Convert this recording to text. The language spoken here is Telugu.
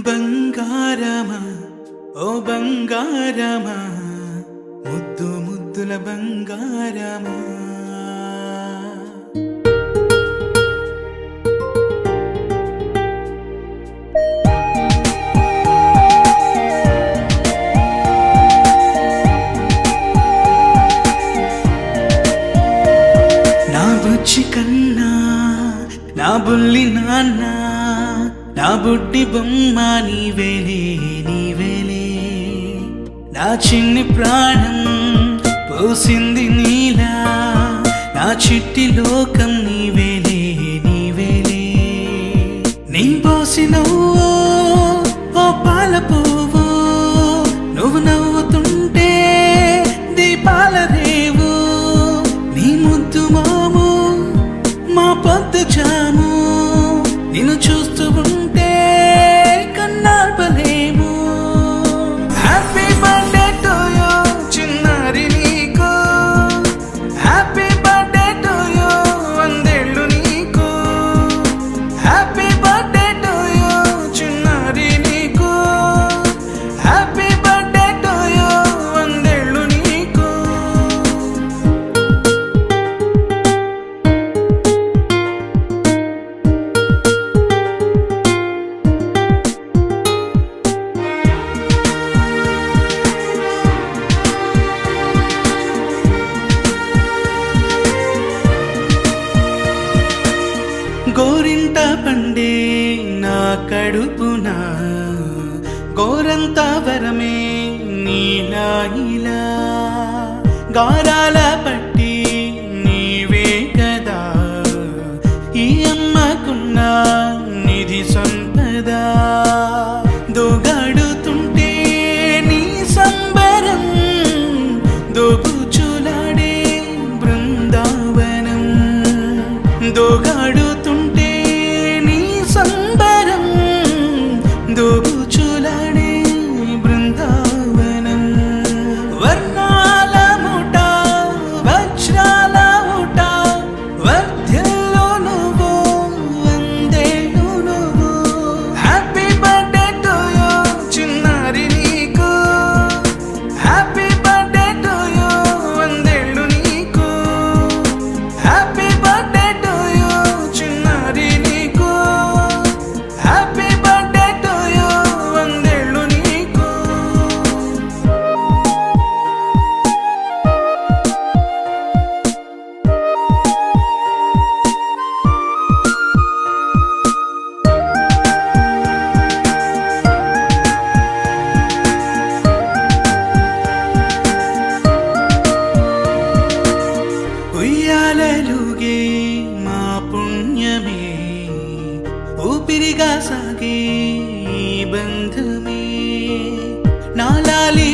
బంగారమా ఓ బంగారమా ముద్దు ముద్దుల బంగారమా నా బుజ్జి కన్నా నా బుల్లి నాన్న నా బుడ్డి బొమ్మ నీవేలే నీవేలే నా చిన్ని ప్రాణం పోసింది నీలా నా చిట్టి లోకం నీవేలే నీవేలే నీ పోసినవో ఓ పాల పువ్వు నువ్వు నవ్వుతుంటే దీపాల రేవు నీ ముద్దు మాము మా పొద్దు జాము నిన్ను చూస్తూ ఉంటే కన్నార్పలేము హ్యాపీ బర్త్డే టు యూ చిన్నారి నీకు హ్యాపీ బర్త్డే టు యూ వందేళ్ళు నీకు హ్యాపీ బర్త్డే టు యూ చిన్నారి నీకు హ్యాపీ బర్త్డే టు యూ వందేళ్ళు నీకు గోరింట పండే నా కడుపున గోరంత వరమే నీలా ఇలా గారాల పట్టి నీవే కదా ఈ అమ్మకున్న నిధి సంపద దోగాడుతుంటే నీ సంబరం దోబుచులాడే బృందావనం దోగాడుతుంటే నీ సంబరం దోబుచులాడే బృందావనం వర్ణాల ముఠ వజ్రాల ముఠ వర్ధ్యల్లో నువ్వు వందేళ్ళు నువ్వు హ్యాపీ బర్త్డే టు యూ చిన్నారి నీకు హ్యాపీ బర్త్డే టు యూ వందేళ్ళు నీకు హ్యాపీ బర్త్డే టు యూ చిన్నారి నీకు హ్యాపీ బర్త్డే టు యూ వందేళ్ళు నీకు ఉయ్యాలలుగే మా పుణ్యమే ఊపిరిగా సాగే ఈ బంధమే నాలాలి